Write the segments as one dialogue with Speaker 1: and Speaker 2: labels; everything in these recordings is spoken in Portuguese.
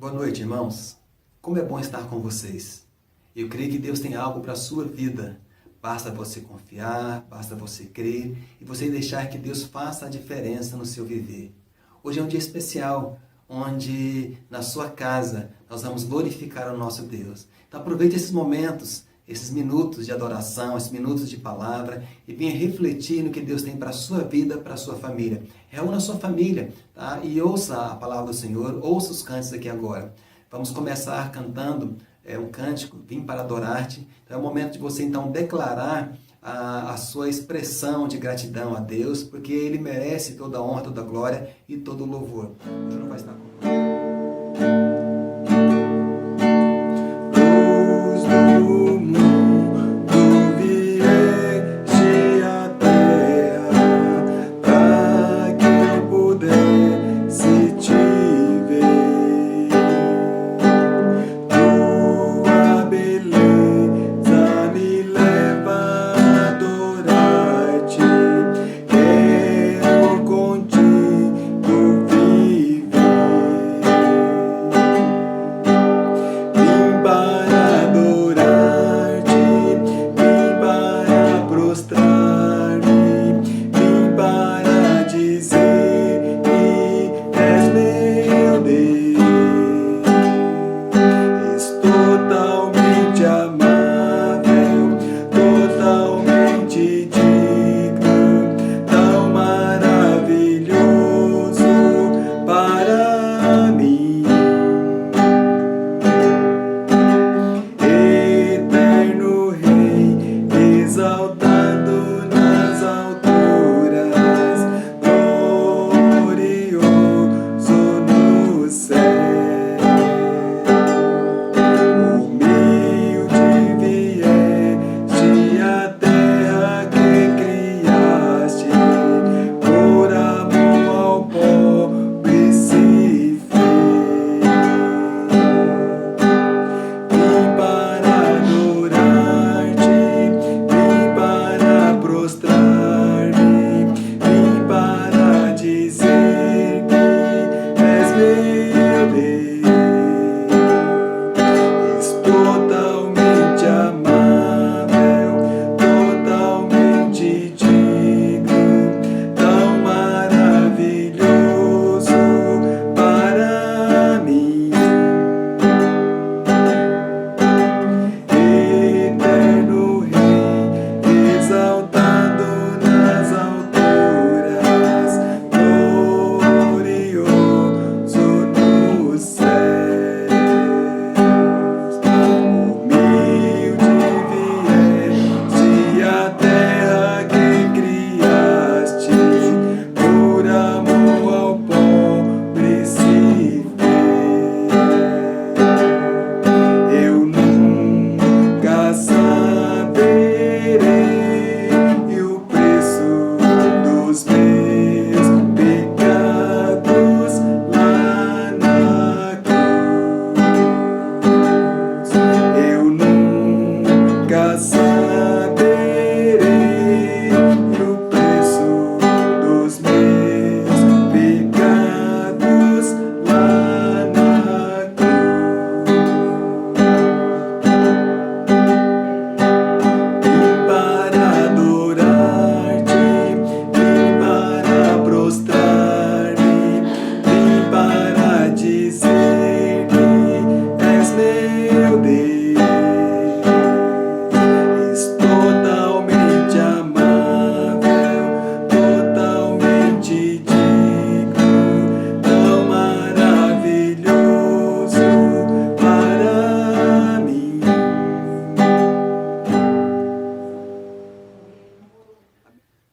Speaker 1: Boa noite, irmãos. Como é bom estar com vocês. Eu creio que Deus tem algo para a sua vida. Basta você confiar, basta você crer e você deixar que Deus faça a diferença no seu viver. Hoje é um dia especial, onde na sua casa nós vamos glorificar o nosso Deus. Então aproveite esses momentos, esses minutos de adoração, esses minutos de palavra e venha refletir no que Deus tem para a sua vida, para a sua família. Reúna a sua família, tá? E ouça a palavra do Senhor, ouça os cânticos aqui agora. Vamos começar cantando um cântico, Vim para Adorar-te. Então é o momento de você então declarar a sua expressão de gratidão a Deus, porque Ele merece toda a honra, toda a glória e todo o louvor. O Júnior vai estar com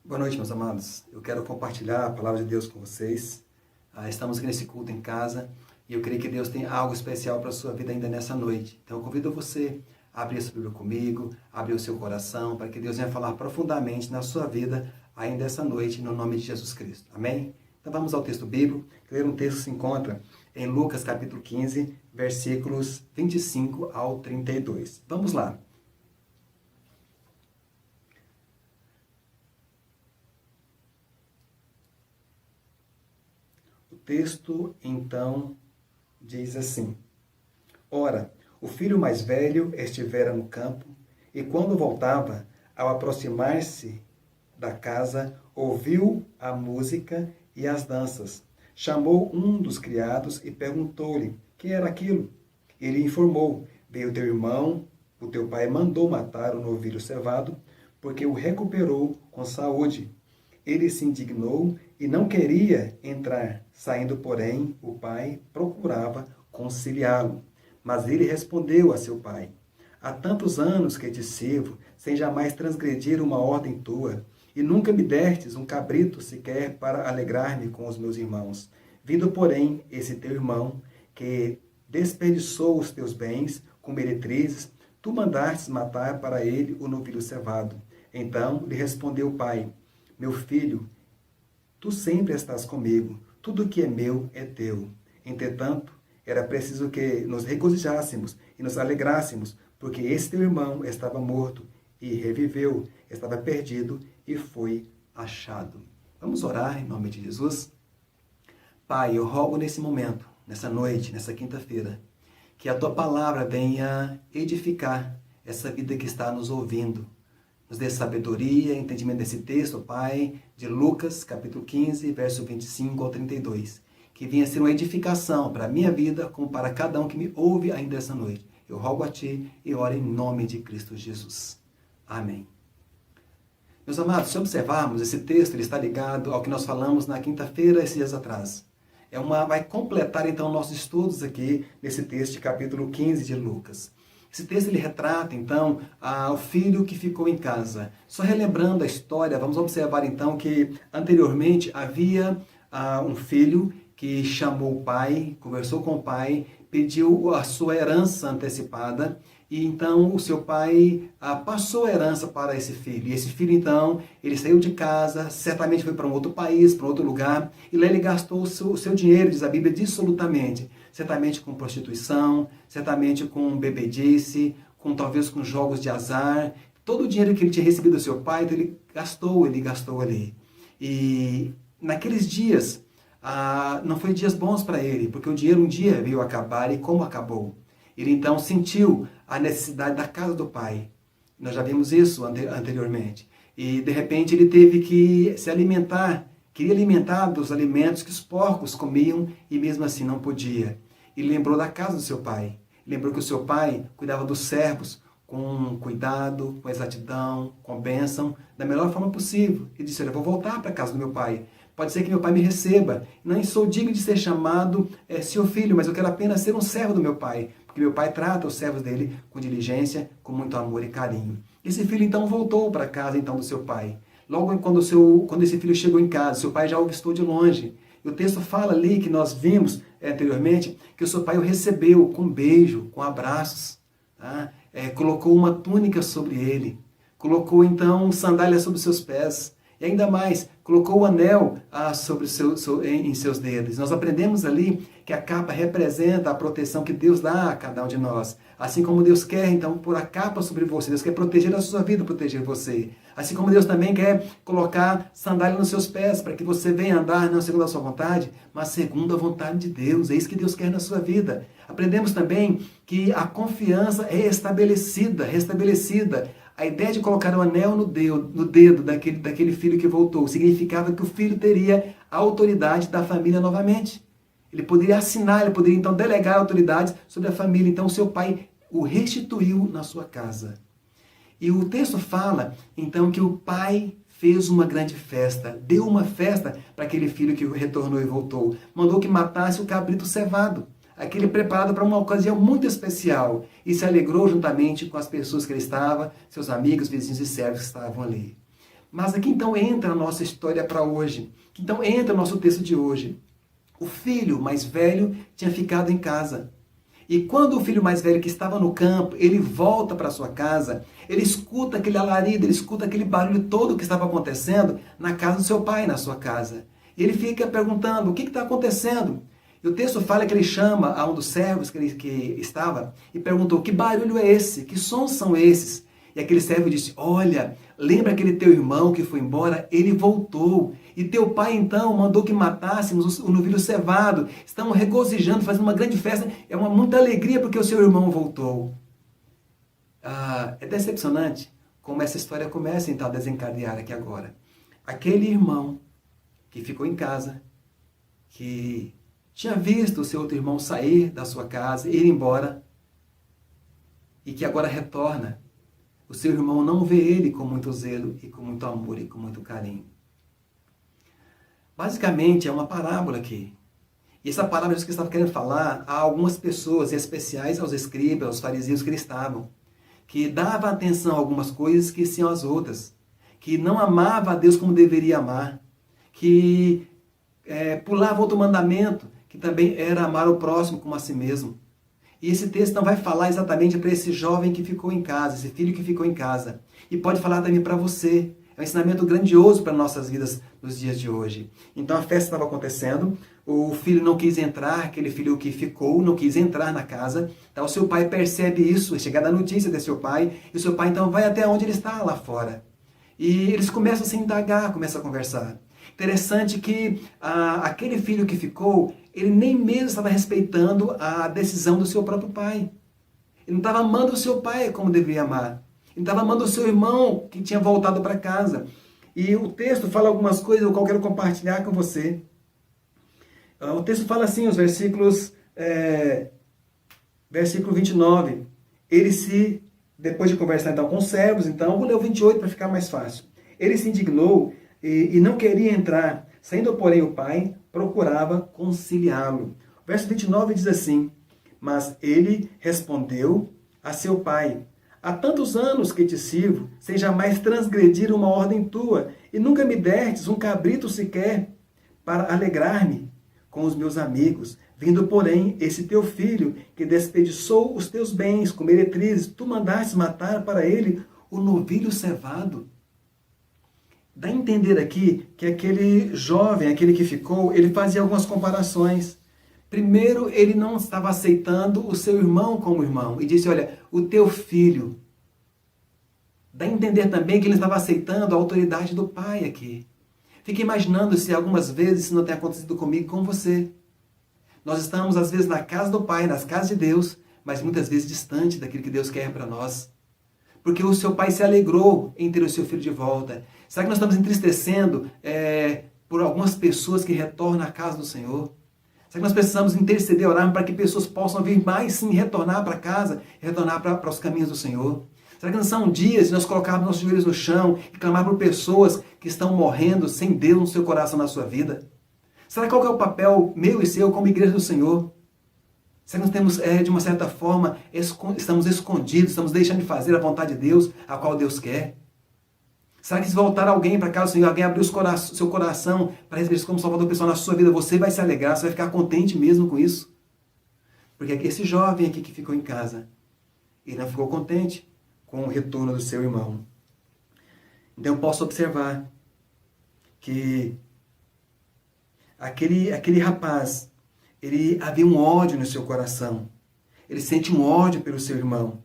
Speaker 1: Boa noite, meus amados. Eu quero compartilhar a palavra de Deus com vocês. Estamos aqui nesse culto em casa e eu creio que Deus tem algo especial para a sua vida ainda nessa noite. Então eu convido você a abrir a sua Bíblia comigo, abrir o seu coração, para que Deus venha falar profundamente na sua vida ainda essa noite, no nome de Jesus Cristo. Amém? Então vamos ao texto bíblico. Ler um texto que se encontra em Lucas capítulo 15, versículos 25 ao 32. Vamos lá. O texto, então, diz assim: Ora, o filho mais velho estivera no campo, e quando voltava, ao aproximar-se da casa, ouviu a música e as danças. Chamou um dos criados e perguntou-lhe que era aquilo. Ele informou: Veio teu irmão, o teu pai mandou matar o novilho cevado, porque o recuperou com saúde. Ele se indignou e não queria entrar. Saindo, porém, o pai procurava conciliá-lo. Mas ele respondeu a seu pai: Há tantos anos que te sirvo, sem jamais transgredir uma ordem tua, e nunca me destes um cabrito sequer para alegrar-me com os meus irmãos. Vindo, porém, esse teu irmão, que desperdiçou os teus bens com meretrizes, tu mandastes matar para ele o novilho cevado. Então lhe respondeu o pai: Meu filho, tu sempre estás comigo, tudo que é meu é teu. Entretanto, era preciso que nos regozijássemos e nos alegrássemos, porque esse teu irmão estava morto e reviveu, estava perdido e foi achado. Vamos orar em nome de Jesus? Pai, eu rogo nesse momento, nessa noite, nessa quinta-feira, que a tua palavra venha edificar essa vida que está nos ouvindo. Nos dê sabedoria, entendimento desse texto, Pai, de Lucas, capítulo 15, verso 25 ao 32. Que venha ser uma edificação para a minha vida, como para cada um que me ouve ainda essa noite. Eu rogo a Ti e oro em nome de Cristo Jesus. Amém. Meus amados, se observarmos, esse texto ele está ligado ao que nós falamos na quinta-feira, esses dias atrás. Vai completar então nossos estudos aqui nesse texto de capítulo 15 de Lucas. Esse texto ele retrata então o filho que ficou em casa. Só relembrando a história, vamos observar então que anteriormente havia um filho que chamou o pai, conversou com o pai, pediu a sua herança antecipada, e então o seu pai passou a herança para esse filho. E esse filho então, ele saiu de casa, certamente foi para um outro país, para outro lugar, e lá ele gastou o seu dinheiro, diz a Bíblia, dissolutamente. Certamente com prostituição, certamente com bebedice, talvez com jogos de azar. Todo o dinheiro que ele tinha recebido do seu pai, então ele gastou ali. E naqueles dias, não foi dias bons para ele, porque o dinheiro um dia veio acabar, e como acabou? Ele então sentiu a necessidade da casa do pai. Nós já vimos isso anteriormente. E de repente ele teve que se alimentar, queria alimentar dos alimentos que os porcos comiam e mesmo assim não podia. E lembrou da casa do seu pai. Lembrou que o seu pai cuidava dos servos com cuidado, com exatidão, com bênção, da melhor forma possível. E disse: Olha, eu vou voltar para a casa do meu pai. Pode ser que meu pai me receba. Não sou digno de ser chamado seu filho, mas eu quero apenas ser um servo do meu pai. Porque meu pai trata os servos dele com diligência, com muito amor e carinho. Esse filho então voltou para a casa então do seu pai. Logo quando esse filho chegou em casa, seu pai já o avistou de longe. E o texto fala ali, que nós vimos anteriormente, que o seu pai o recebeu com um beijo, com abraços. Tá? Colocou uma túnica sobre ele. Colocou então sandálias sobre os seus pés. E ainda mais, colocou o anel em seus dedos. Nós aprendemos ali que a capa representa a proteção que Deus dá a cada um de nós. Assim como Deus quer, então, pôr a capa sobre você. Deus quer proteger a sua vida, proteger você. Assim como Deus também quer colocar sandália nos seus pés, para que você venha andar não segundo a sua vontade, mas segundo a vontade de Deus. É isso que Deus quer na sua vida. Aprendemos também que a confiança é restabelecida. A ideia de colocar o anel no dedo daquele filho que voltou significava que o filho teria a autoridade da família novamente. Ele poderia assinar, ele poderia então delegar autoridades sobre a família. Então seu pai o restituiu na sua casa. E o texto fala então que o pai fez uma grande festa, deu uma festa para aquele filho que retornou e voltou. Mandou que matasse o cabrito cevado, aquele preparado para uma ocasião muito especial, e se alegrou juntamente com as pessoas que ele estava, seus amigos, vizinhos e servos que estavam ali. Mas aqui então entra a nossa história para hoje, então entra o nosso texto de hoje. O filho mais velho tinha ficado em casa. E quando o filho mais velho que estava no campo, ele volta para sua casa, ele escuta aquele alarido, ele escuta aquele barulho todo que estava acontecendo na casa do seu pai, na sua casa. E ele fica perguntando: o que está acontecendo? E o texto fala que ele chama a um dos servos que estava e perguntou: que barulho é esse? Que sons são esses? E aquele servo disse: olha, lembra aquele teu irmão que foi embora? Ele voltou E teu pai, então, mandou que matássemos o novilho cevado. Estamos regozijando, fazendo uma grande festa. É muita alegria porque o seu irmão voltou. É decepcionante como essa história começa, então, a desencadear aqui agora. Aquele irmão que ficou em casa, que tinha visto o seu outro irmão sair da sua casa, ir embora, e que agora retorna. O seu irmão não vê ele com muito zelo e com muito amor e com muito carinho. Basicamente, é uma parábola aqui. E essa parábola, Jesus estava querendo falar a algumas pessoas, em especiais aos escribas, aos fariseus que estavam, que davam atenção a algumas coisas e esqueciam as outras, que não amava a Deus como deveria amar, que pulava outro mandamento, que também era amar o próximo como a si mesmo. E esse texto não vai falar exatamente para esse jovem que ficou em casa, esse filho que ficou em casa. E pode falar também para você. É um ensinamento grandioso para nossas vidas nos dias de hoje. Então a festa estava acontecendo, o filho não quis entrar, aquele filho que ficou, não quis entrar na casa. Então o seu pai percebe isso, é chegada a notícia desse seu pai, e o seu pai então vai até onde ele está, lá fora. E eles começam a se indagar, começam a conversar. Interessante que aquele filho que ficou, ele nem mesmo estava respeitando a decisão do seu próprio pai. Ele não estava amando o seu pai como deveria amar. Ele estava amando o seu irmão que tinha voltado para casa. E o texto fala algumas coisas que eu quero compartilhar com você. O texto fala assim, os versículos, versículo 29. Depois de conversar então com os servos, então, vou ler o 28 para ficar mais fácil. Ele se indignou e não queria entrar. Saindo, porém, o pai procurava conciliá-lo. O verso 29 diz assim: mas ele respondeu a seu pai: há tantos anos que te sirvo, sem jamais transgredir uma ordem tua, e nunca me destes um cabrito sequer para alegrar-me com os meus amigos. Vindo, porém, esse teu filho, que desperdiçou os teus bens com meretrizes, tu mandaste matar para ele o novilho cevado. Dá a entender aqui que aquele jovem, aquele que ficou, ele fazia algumas comparações. Primeiro, ele não estava aceitando o seu irmão como irmão. E disse, olha, o teu filho. Dá a entender também que ele estava aceitando a autoridade do pai aqui. Fique imaginando se algumas vezes isso não tem acontecido comigo e com você. Nós estamos, às vezes, na casa do pai, nas casas de Deus, mas muitas vezes distante daquilo que Deus quer para nós. Porque o seu pai se alegrou em ter o seu filho de volta. Será que nós estamos entristecendo por algumas pessoas que retornam à casa do Senhor? Será que nós precisamos interceder, orar para que pessoas possam vir mais sim, retornar para casa, retornar para os caminhos do Senhor? Será que não são dias de nós colocarmos nossos joelhos no chão e clamar por pessoas que estão morrendo sem Deus no seu coração, na sua vida? Será qual que é o papel meu e seu como igreja do Senhor? Será que nós temos, de uma certa forma, estamos escondidos, estamos deixando de fazer a vontade de Deus, a qual Deus quer? Será que se voltar alguém para cá, o Senhor, alguém abrir seu coração para receber como Salvador pessoal na sua vida, você vai se alegrar, você vai ficar contente mesmo com isso? Porque esse jovem aqui que ficou em casa, ele não ficou contente com o retorno do seu irmão. Então eu posso observar que aquele rapaz, havia um ódio no seu coração. Ele sente um ódio pelo seu irmão.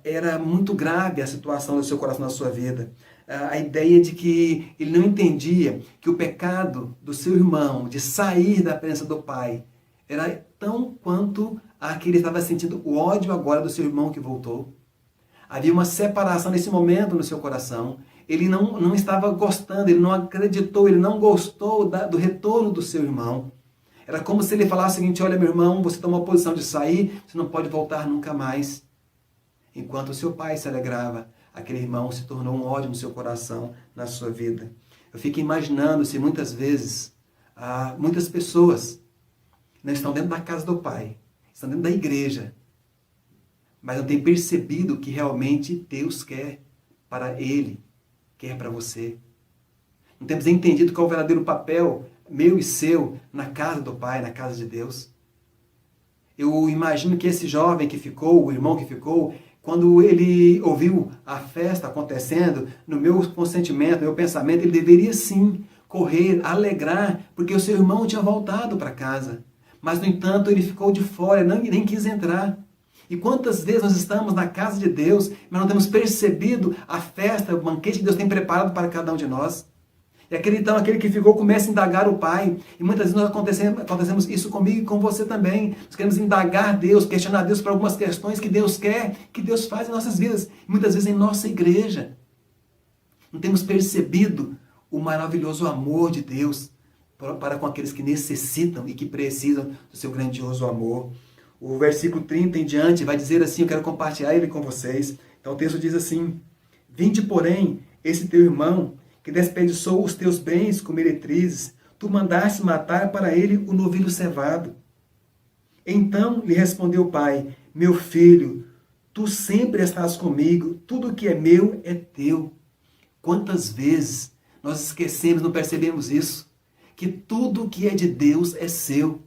Speaker 1: Era muito grave a situação do seu coração na sua vida. A ideia de que ele não entendia que o pecado do seu irmão, de sair da presença do pai, era tão quanto que ele estava sentindo o ódio agora do seu irmão que voltou. Havia uma separação nesse momento no seu coração. Ele não estava gostando, ele não acreditou, ele não gostou do retorno do seu irmão. Era como se ele falasse o seguinte: olha, meu irmão, você tomou a posição de sair, você não pode voltar nunca mais. Enquanto o seu pai se alegrava, aquele irmão se tornou um ódio no seu coração, na sua vida. Eu fico imaginando se muitas vezes, muitas pessoas não estão dentro da casa do pai, estão dentro da igreja, mas não têm percebido o que realmente Deus quer para ele, quer para você. Não temos entendido qual é o verdadeiro papel meu e seu na casa do Pai, na casa de Deus. Eu imagino que esse jovem que ficou, o irmão que ficou, quando ele ouviu a festa acontecendo, no meu consentimento, no meu pensamento, ele deveria sim correr, alegrar, porque o seu irmão tinha voltado para casa. Mas, no entanto, ele ficou de fora, nem quis entrar. E quantas vezes nós estamos na casa de Deus, mas não temos percebido a festa, o banquete que Deus tem preparado para cada um de nós? E aquele que ficou começa a indagar o pai. E muitas vezes nós acontecemos isso comigo e com você também. Nós queremos indagar Deus, questionar Deus por algumas questões que Deus quer, que Deus faz em nossas vidas. E muitas vezes em nossa igreja. Não temos percebido o maravilhoso amor de Deus para com aqueles que necessitam e que precisam do seu grandioso amor. O versículo 30 em diante vai dizer assim, eu quero compartilhar ele com vocês. Então o texto diz assim: Vinde, porém, esse teu irmão, que desperdiçou os teus bens com meretrizes, tu mandaste matar para ele o novilho cevado. Então lhe respondeu o pai: Meu filho, tu sempre estás comigo, tudo que é meu é teu. Quantas vezes nós esquecemos, não percebemos isso? Que tudo que é de Deus é seu.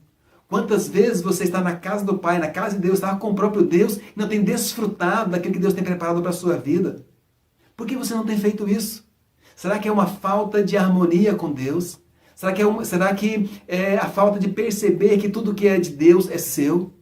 Speaker 1: Quantas vezes você está na casa do Pai, na casa de Deus, está com o próprio Deus e não tem desfrutado daquilo que Deus tem preparado para a sua vida? Por que você não tem feito isso? Será que é uma falta de harmonia com Deus? Será que é a falta de perceber que tudo que é de Deus é seu?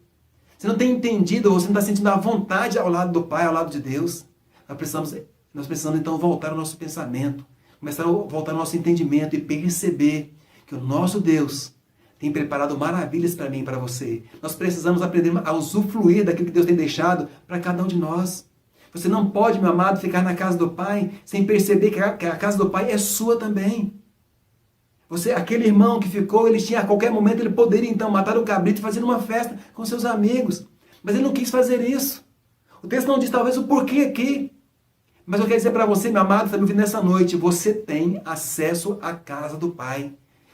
Speaker 1: Você não tem entendido, ou você não está sentindo a vontade ao lado do Pai, ao lado de Deus? Nós precisamos então voltar ao nosso pensamento, começar a voltar ao nosso entendimento e perceber que o nosso Deus tem preparado maravilhas para mim e para você. Nós precisamos aprender a usufruir daquilo que Deus tem deixado para cada um de nós. Você não pode, meu amado, ficar na casa do Pai sem perceber que a casa do Pai é sua também. Aquele irmão que ficou, a qualquer momento ele poderia então matar o cabrito e fazer uma festa com seus amigos. Mas ele não quis fazer isso. O texto não diz talvez o porquê aqui. Mas eu quero dizer para você, meu amado, que está me ouvindo nessa noite, você tem acesso à casa do Pai.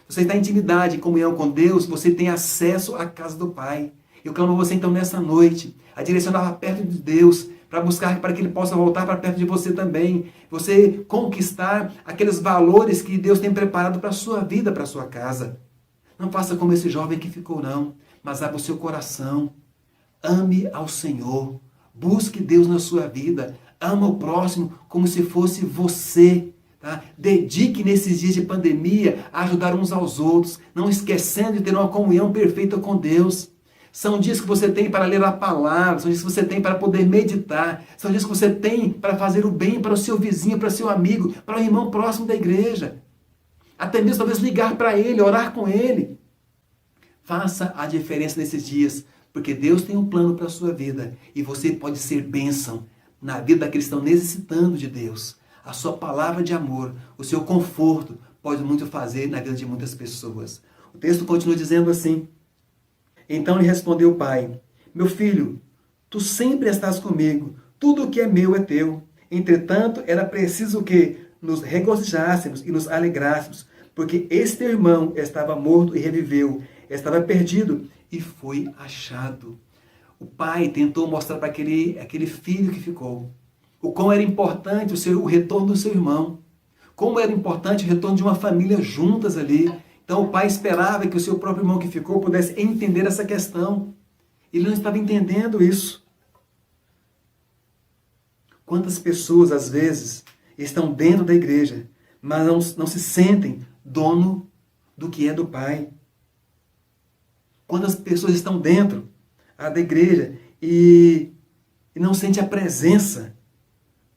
Speaker 1: Você está em intimidade, em comunhão com Deus, você tem acesso à casa do Pai. Eu clamo a você então nessa noite, a direcionar perto de Deus, para buscar, para que Ele possa voltar para perto de você também. Você conquistar aqueles valores que Deus tem preparado para a sua vida, para a sua casa. Não faça como esse jovem que ficou, não. Mas abra o seu coração. Ame ao Senhor. Busque Deus na sua vida. Ama o próximo como se fosse você. Tá? Dedique nesses dias de pandemia a ajudar uns aos outros, não esquecendo de ter uma comunhão perfeita com Deus. São dias que você tem para ler a palavra, são dias que você tem para poder meditar, são dias que você tem para fazer o bem para o seu vizinho, para o seu amigo, para o irmão próximo da igreja. Até mesmo talvez ligar para ele, orar com ele. Faça a diferença nesses dias, porque Deus tem um plano para a sua vida e você pode ser bênção na vida daqueles que estão necessitando de Deus. A sua palavra de amor, o seu conforto pode muito fazer na vida de muitas pessoas. O texto continua dizendo assim: Então lhe respondeu o pai: Meu filho, tu sempre estás comigo, tudo o que é meu é teu. Entretanto, era preciso que nos regozijássemos e nos alegrássemos, porque este teu irmão estava morto e reviveu, estava perdido e foi achado. O pai tentou mostrar para aquele filho que ficou o quão era importante o retorno do seu irmão, como era importante o retorno de uma família juntas ali. Então o pai esperava que o seu próprio irmão que ficou pudesse entender essa questão. Ele não estava entendendo isso. Quantas pessoas, às vezes, estão dentro da igreja, mas não se sentem dono do que é do Pai. Quantas pessoas estão dentro da igreja e não sentem a presença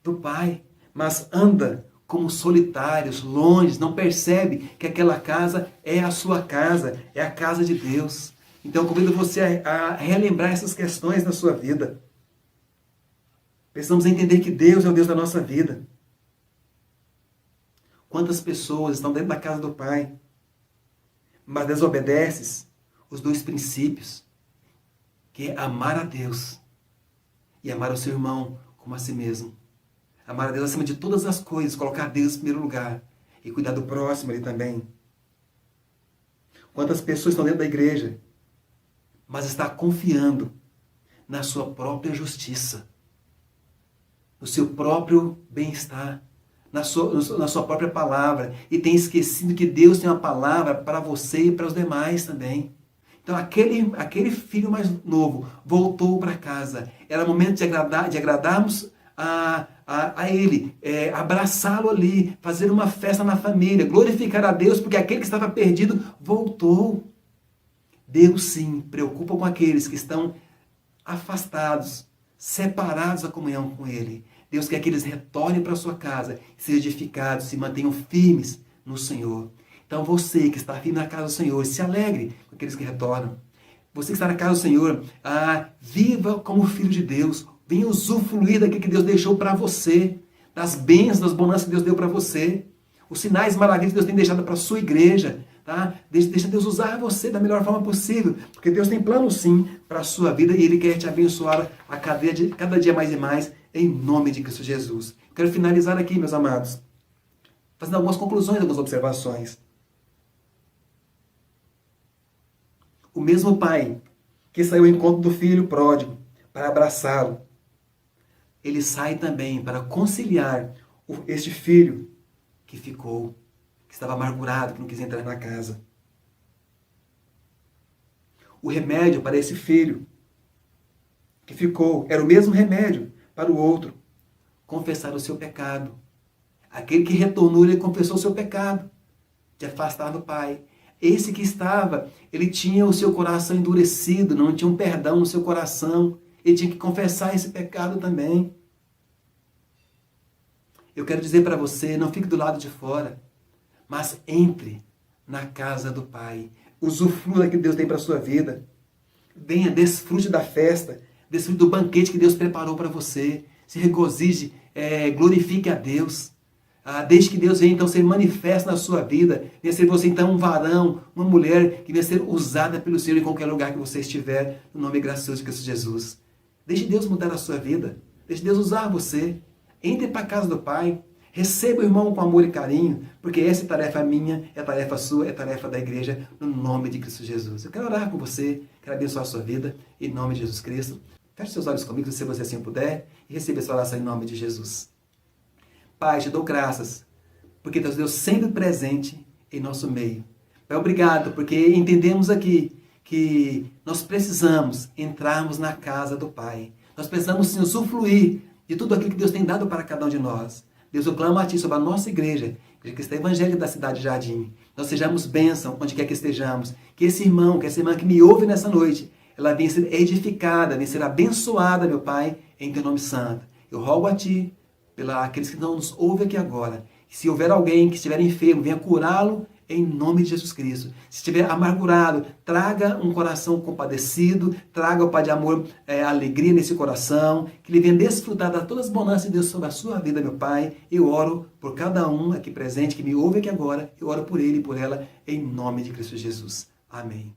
Speaker 1: do Pai, mas anda como solitários, longe, não percebe que aquela casa é a sua casa, é a casa de Deus. Então, eu convido você a relembrar essas questões na sua vida. Precisamos entender que Deus é o Deus da nossa vida. Quantas pessoas estão dentro da casa do Pai, mas desobedecem os dois princípios, que é amar a Deus e amar o seu irmão como a si mesmo. Amar a Deus acima de todas as coisas, colocar Deus em primeiro lugar e cuidar do próximo ali também. Quantas pessoas estão dentro da igreja, mas está confiando na sua própria justiça, no seu próprio bem-estar, na sua própria palavra, e tem esquecido que Deus tem uma palavra para você e para os demais também. Então aquele filho mais novo voltou para casa. Era momento de agradarmos a ele, abraçá-lo ali, fazer uma festa na família, glorificar a Deus, porque aquele que estava perdido voltou. Deus sim preocupa com aqueles que estão afastados, separados da comunhão com Ele. Deus quer que eles retornem para a sua casa, sejam edificados, se mantenham firmes no Senhor. Então você que está firme na casa do Senhor, se alegre com aqueles que retornam. Você que está na casa do Senhor, viva como filho de Deus. Venha usufruir daquilo que Deus deixou para você, das bênçãos, das bonanças que Deus deu para você, os sinais maravilhosos que Deus tem deixado para a sua igreja. Tá? Deixa Deus usar você da melhor forma possível, porque Deus tem plano sim para a sua vida e Ele quer te abençoar a cada dia mais e mais, em nome de Cristo Jesus. Quero finalizar aqui, meus amados, fazendo algumas conclusões, algumas observações. O mesmo pai que saiu ao encontro do filho pródigo para abraçá-lo, ele sai também para conciliar este filho que ficou, que estava amargurado, que não quis entrar na casa. O remédio para esse filho que ficou era o mesmo remédio para o outro: confessar o seu pecado. Aquele que retornou, ele confessou o seu pecado de afastar do pai. Esse que estava, ele tinha o seu coração endurecido, não tinha um perdão no seu coração. Ele tinha que confessar esse pecado também. Eu quero dizer para você, não fique do lado de fora, mas entre na casa do Pai. Usufrua daquilo que Deus tem para a sua vida. Venha, desfrute da festa, desfrute do banquete que Deus preparou para você. Se regozije, glorifique a Deus. Deixe que Deus venha então ser manifesto na sua vida. Venha ser você então um varão, uma mulher que venha ser usada pelo Senhor em qualquer lugar que você estiver, no nome gracioso de Cristo Jesus. Deixe Deus mudar a sua vida. Deixe Deus usar você. Entre para a casa do Pai. Receba o irmão com amor e carinho, porque essa tarefa é minha, é tarefa sua, é tarefa da igreja, no nome de Cristo Jesus. Eu quero orar com você, quero abençoar a sua vida, em nome de Jesus Cristo. Feche seus olhos comigo, se você assim puder, e receba essa oração em nome de Jesus. Pai, te dou graças, porque Deus Deus sempre presente em nosso meio. Pai, obrigado, porque entendemos aqui que nós precisamos entrarmos na casa do Pai. Nós precisamos sim usufruir de tudo aquilo que Deus tem dado para cada um de nós. Deus, eu clamo a Ti sobre a nossa igreja, Igreja Cristã Evangélica da cidade de Jardim. Nós sejamos bênção onde quer que estejamos. Que esse irmão, que essa irmã que me ouve nessa noite, ela venha ser edificada, venha ser abençoada, meu Pai, em Teu nome santo. Eu rogo a Ti, aqueles que não nos ouvem aqui agora, que se houver alguém que estiver enfermo, venha curá-lo em nome de Jesus Cristo. Se estiver amargurado, traga um coração compadecido, traga, o Pai de amor, alegria nesse coração, que ele venha desfrutar de todas as bonanças de Deus sobre a sua vida, meu Pai. Eu oro por cada um aqui presente, que me ouve aqui agora, eu oro por ele e por ela, em nome de Cristo Jesus. Amém.